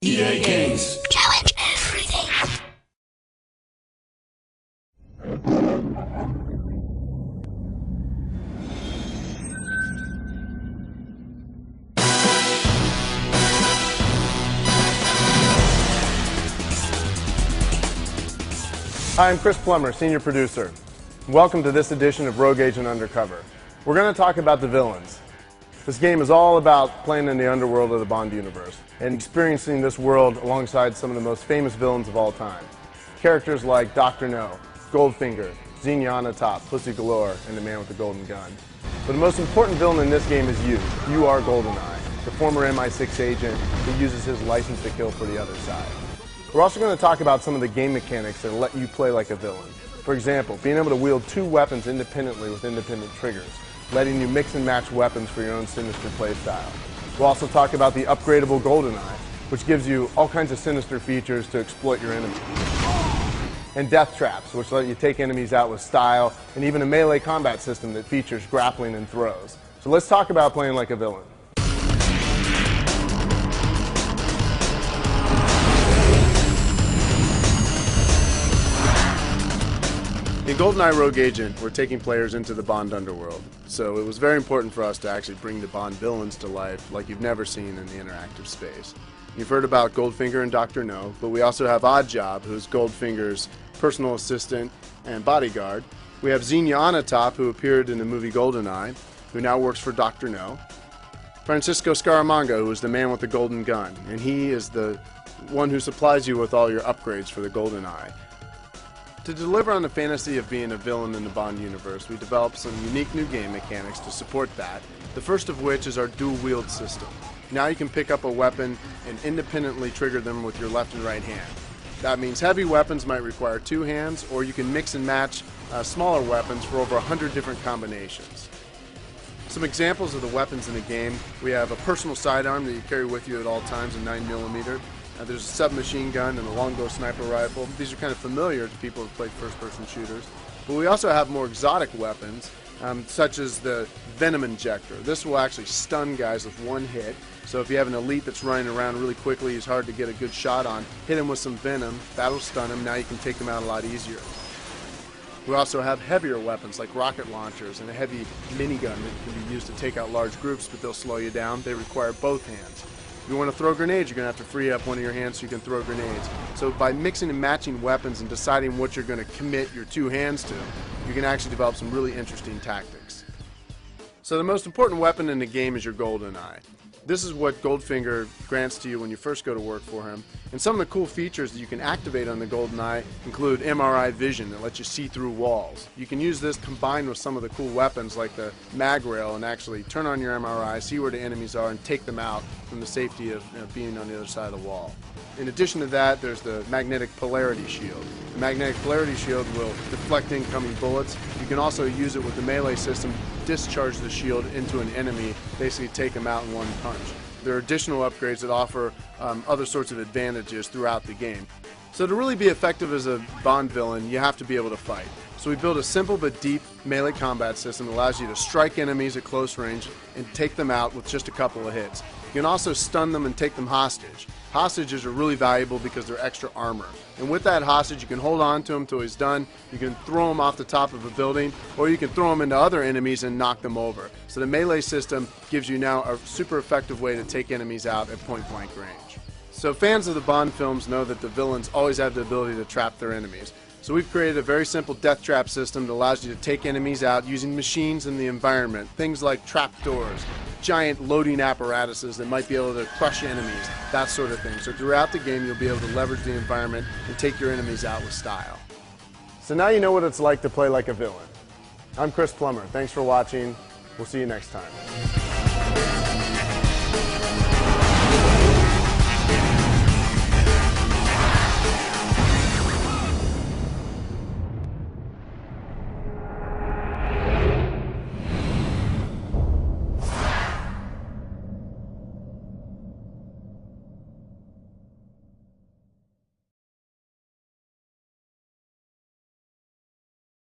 EA Games. Challenge everything. Hi, I'm Chris Plummer, Senior Producer. Welcome to this edition of Rogue Agent Undercover. We're going to talk about the villains. This game is all about playing in the underworld of the Bond universe and experiencing this world alongside some of the most famous villains of all time. Characters like Dr. No, Goldfinger, Xenia on the Top, Pussy Galore, and the Man with the Golden Gun. But the most important villain in this game is you. You are GoldenEye, the former MI6 agent who uses his license to kill for the other side. We're also going to talk about some of the game mechanics that let you play like a villain. For example, being able to wield two weapons independently with independent triggers, letting you mix and match weapons for your own sinister play style. We'll also talk about the upgradable GoldenEye, which gives you all kinds of sinister features to exploit your enemies. And death traps, which let you take enemies out with style, and even a melee combat system that features grappling and throws. So let's talk about playing like a villain. In GoldenEye Rogue Agent, we're taking players into the Bond underworld, so it was very important for us to actually bring the Bond villains to life like you've never seen in the interactive space. You've heard about Goldfinger and Dr. No, but we also have Oddjob, who's Goldfinger's personal assistant and bodyguard. We have Xenia on the Top, who appeared in the movie GoldenEye, who now works for Dr. No. Francisco Scaramanga, who is the Man with the Golden Gun, and he is the one who supplies you with all your upgrades for the GoldenEye. To deliver on the fantasy of being a villain in the Bond universe, we developed some unique new game mechanics to support that, the first of which is our dual wield system. Now you can pick up a weapon and independently trigger them with your left and right hand. That means heavy weapons might require two hands, or you can mix and match smaller weapons for over 100 different combinations. Some examples of the weapons in the game: we have a personal sidearm that you carry with you at all times, a 9mm. There's a submachine gun and a longbow sniper rifle. These are kind of familiar to people who play first-person shooters. But we also have more exotic weapons, such as the Venom Injector. This will actually stun guys with one hit. So if you have an elite that's running around really quickly, he's hard to get a good shot on, hit him with some Venom, that'll stun him. Now you can take him out a lot easier. We also have heavier weapons like rocket launchers and a heavy minigun that can be used to take out large groups, but they'll slow you down. They require both hands. If you want to throw grenades, you're going to have to free up one of your hands so you can throw grenades. So by mixing and matching weapons and deciding what you're going to commit your two hands to, you can actually develop some really interesting tactics. So the most important weapon in the game is your GoldenEye. This is what Goldfinger grants to you when you first go to work for him. And some of the cool features that you can activate on the GoldenEye include MRI vision that lets you see through walls. You can use this combined with some of the cool weapons like the mag rail and actually turn on your MRI, see where the enemies are, and take them out from the safety of being on the other side of the wall. In addition to that, there's the magnetic polarity shield. The magnetic polarity shield will deflect incoming bullets. You can also use it with the melee system, discharge the shield into an enemy, basically take them out in one punch. There are additional upgrades that offer other sorts of advantages throughout the game. So to really be effective as a Bond villain, you have to be able to fight. So we built a simple but deep melee combat system that allows you to strike enemies at close range and take them out with just a couple of hits. You can also stun them and take them hostage. Hostages are really valuable because they're extra armor. And with that hostage, you can hold on to him till he's done. You can throw him off the top of a building, or you can throw him into other enemies and knock them over. So the melee system gives you now a super effective way to take enemies out at point-blank range. So fans of the Bond films know that the villains always have the ability to trap their enemies. So we've created a very simple death trap system that allows you to take enemies out using machines in the environment. Things like trapdoors, giant loading apparatuses that might be able to crush enemies, that sort of thing. So throughout the game, you'll be able to leverage the environment and take your enemies out with style. So now you know what it's like to play like a villain. I'm Chris Plummer. Thanks for watching. We'll see you next time.